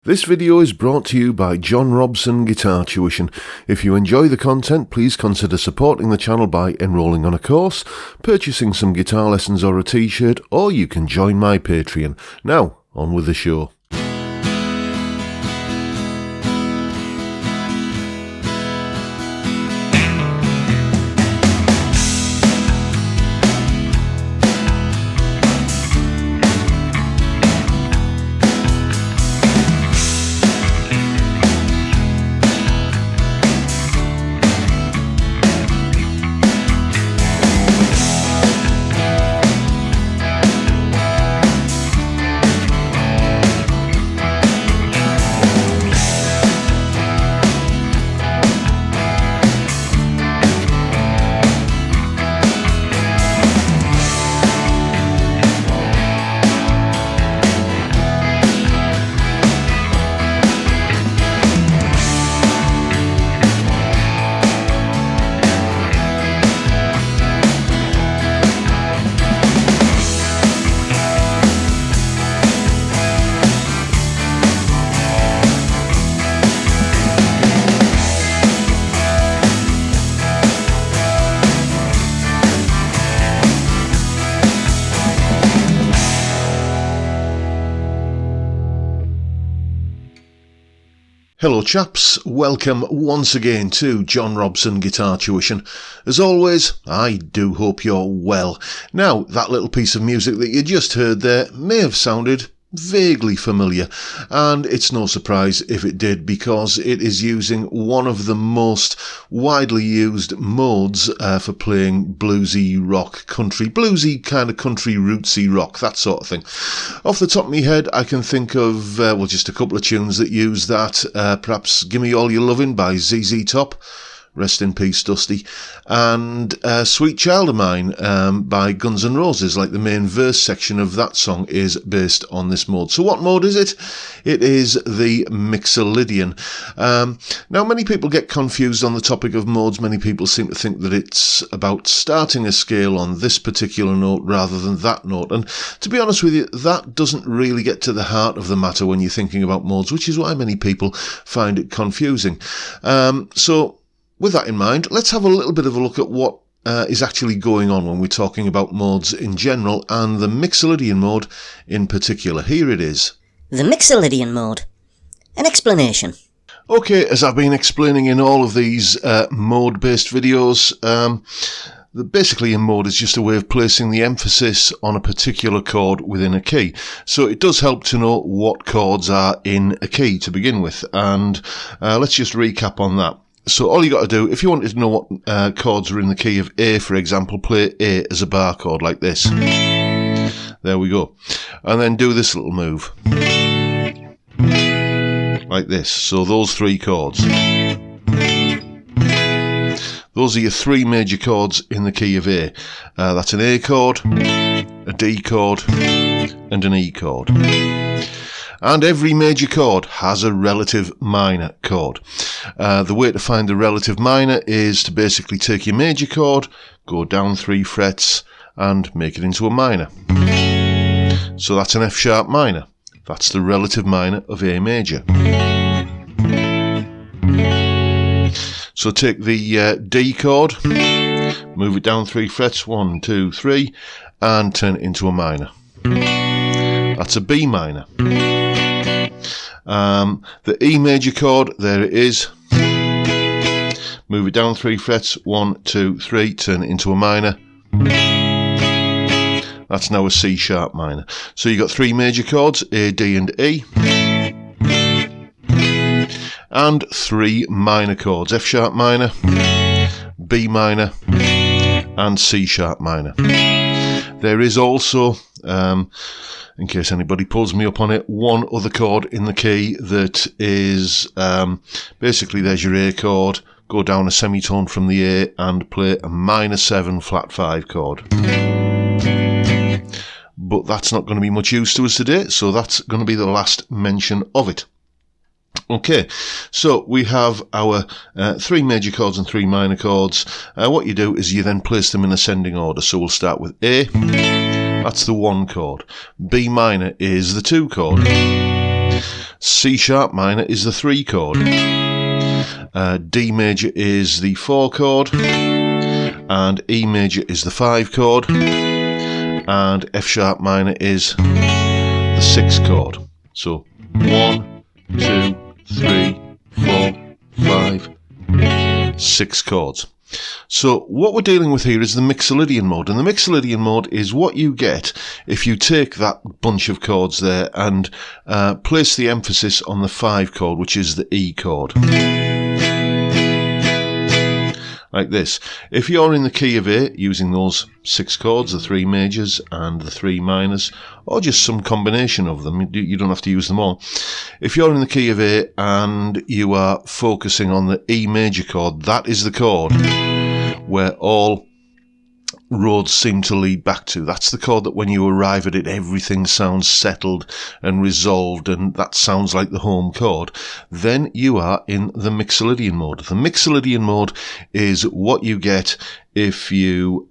This video is brought to you by John Robson Guitar Tuition. If you enjoy the content, please consider supporting the channel by enrolling on a course, purchasing some guitar lessons or a t-shirt, or you can join my Patreon. Now, on with the show. Hello chaps, welcome once again to John Robson Guitar Tuition. As always, I do hope you're well. Now, that little piece of music that you just heard there may have sounded vaguely familiar, and it's no surprise if it did, because it is using one of the most widely used modes for playing bluesy rock, bluesy kind of country rootsy rock, that sort of thing. Off the top of my head, I can think of just a couple of tunes that use that. Perhaps Gimme All Your Lovin' by ZZ Top, rest in peace Dusty, and Sweet Child of Mine by Guns N' Roses. Like, the main verse section of that song is based on this mode. So what mode is it? It is the mixolydian. Now, many people get confused on the topic of modes. Many people seem to think that it's about starting a scale on this particular note rather than that note, and to be honest with you, that doesn't really get to the heart of the matter when you're thinking about modes, which is why many people find it confusing. So with that in mind, let's have a little bit of a look at what is actually going on when we're talking about modes in general, and the mixolydian mode in particular. Here it is. The mixolydian mode. An explanation. Okay, as I've been explaining in all of these mode-based videos, basically a mode is just a way of placing the emphasis on a particular chord within a key. So it does help to know what chords are in a key to begin with, and let's just recap on that. So all you got to do, if you wanted to know what chords are in the key of A, for example, play A as a bar chord like this. There we go. And then do this little move. Like this. So those three chords. Those are your three major chords in the key of A. That's an A chord, a D chord, and an E chord. And every major chord has a relative minor chord. The way to find the relative minor is to basically take your major chord, go down 3 frets, and make it into a minor. So that's an F sharp minor. That's the relative minor of A major. So take the D chord, move it down 3 frets, 1, 2, 3, and turn it into a minor. That's a B minor. The E major chord, there it is. Move it down 3 frets, 1, 2, 3, turn it into a minor. That's now a C sharp minor. So you've got 3 major chords, A, D, and E. And 3 minor chords, F sharp minor, B minor, and C sharp minor. There is also, in case anybody pulls me up on it, one other chord in the key that is, basically there's your A chord, go down a semitone from the A and play a minor 7 flat 5 chord. But that's not going to be much use to us today, so that's going to be the last mention of it. Okay, so we have our 3 major chords and 3 minor chords. What you do is you then place them in ascending order. So we'll start with A, that's the 1 chord. B minor is the 2 chord. C sharp minor is the 3 chord. D major is the 4 chord. And E major is the 5 chord. And F sharp minor is the 6 chord. So 1, 2, 3, 4, 5, 6 chords. So what we're dealing with here is the mixolydian mode, and the mixolydian mode is what you get if you take that bunch of chords there and place the emphasis on the 5 chord, which is the E chord. Like this. If you're in the key of A, using those 6 chords, the 3 majors and the 3 minors, or just some combination of them, you don't have to use them all. If you're in the key of A and you are focusing on the E major chord, that is the chord where all roads seem to lead back to. That's the chord that when you arrive at it, everything sounds settled and resolved, and that sounds like the home chord. Then you are in the mixolydian mode. The mixolydian mode is what you get if you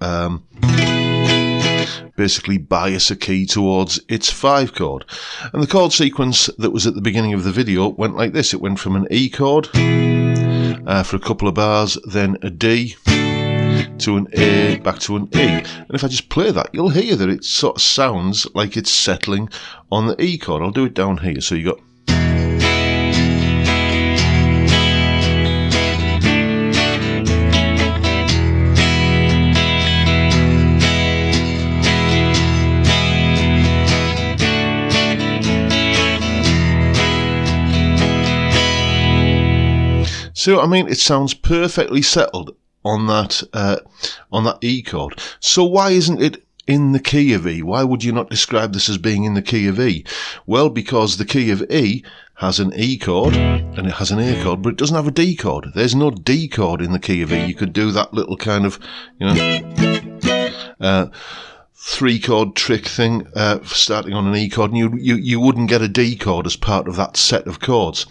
basically bias a key towards its 5 chord. And the chord sequence that was at the beginning of the video went like this. It went from an E chord for a couple of bars, then a D, to an A, back to an E. And if I just play that, you'll hear that it sort of sounds like it's settling on the E chord. I'll do it down here. So you got... So, I mean, it sounds perfectly settled on that E chord. So why isn't it in the key of E? Why would you not describe this as being in the key of E? Well, because the key of E has an E chord and it has an A chord, but it doesn't have a D chord. There's no D chord in the key of E. You could do that little kind of, 3 chord trick thing starting on an E chord, and you wouldn't get a D chord as part of that set of chords.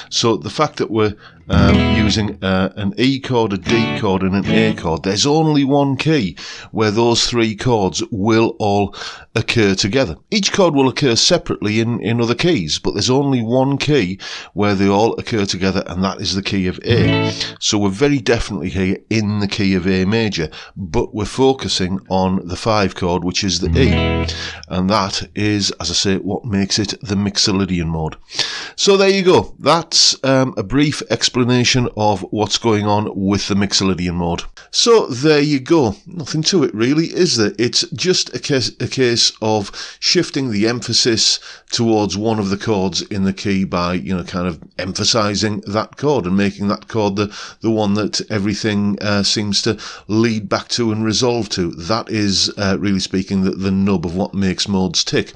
So the fact that we're using an E chord, a D chord and an A chord, there's only one key where those 3 chords will all occur together. Each chord will occur separately in other keys, but there's only one key where they all occur together, and that is the key of A. So we're very definitely here in the key of A major, but we're focusing on the 5 chord, which is the E. And that is, as I say, what makes it the mixolydian mode. So there you go. That's a brief explanation of what's going on with the mixolydian mode. So there you go. Nothing to it really, is there? It's just a case of shifting the emphasis towards one of the chords in the key by, kind of emphasizing that chord and making that chord the one that everything seems to lead back to and resolve to. That is, really speaking, the nub of what makes modes tick.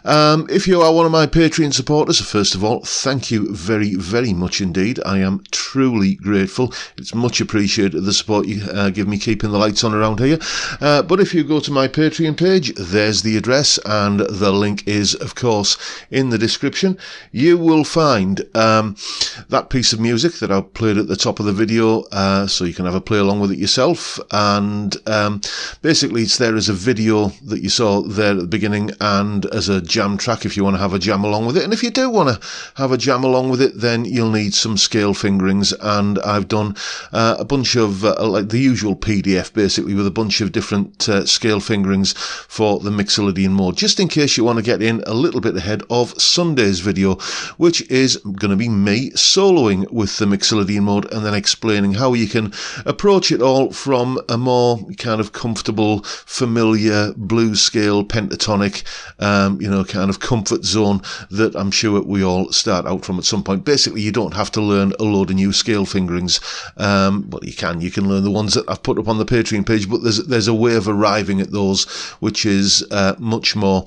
If you are one of my Patreon supporters, first of all, thank you very, very much indeed. I am truly grateful. It's much appreciated, the support you give me keeping the lights on around here. But if you go to my Patreon page, there's the address, and the link is, of course, in the description. You will find that piece of music that I played at the top of the video, so you can have a play along with it yourself. And basically it's there as a video that you saw there at the beginning, and as a jam track if you want to have a jam along with it. And if you do want to have a jam along with it, then you'll need some scale fingerings, and I've done a bunch of like the usual PDF, basically, with a bunch of different scale fingerings for the mixolydian mode, just in case you want to get in a little bit ahead of Sunday's video, which is going to be me soloing with the mixolydian mode and then explaining how you can approach it all from a more kind of comfortable, familiar blues scale pentatonic kind of comfort zone that I'm sure we all start out from at some point. Basically, you don't have to learn a load of new scale fingerings, but you can learn the ones that I've put up on the Patreon page, but there's a way of arriving at those which is much more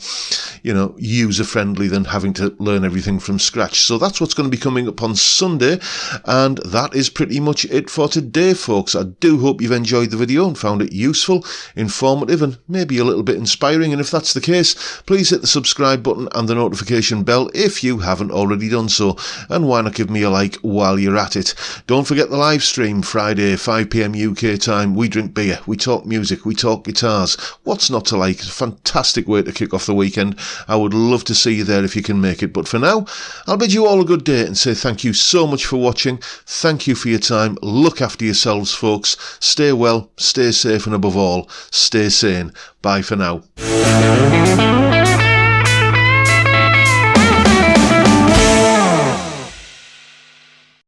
user friendly than having to learn everything from scratch. So that's what's going to be coming up on Sunday, and that is pretty much it for today, folks. I do hope you've enjoyed the video and found it useful, informative, and maybe a little bit inspiring. And if that's the case, please hit the subscribe button and the notification bell if you haven't already done so, and why not give me a like while while you're at it. Don't forget the live stream Friday, 5 p.m. UK time. We drink beer, we talk music, we talk guitars. What's not to like? It's a fantastic way to kick off the weekend. I would love to see you there if you can make it. But for now, I'll bid you all a good day and say thank you so much for watching. Thank you for your time. Look after yourselves, folks. Stay well, stay safe, and above all, stay sane. Bye for now.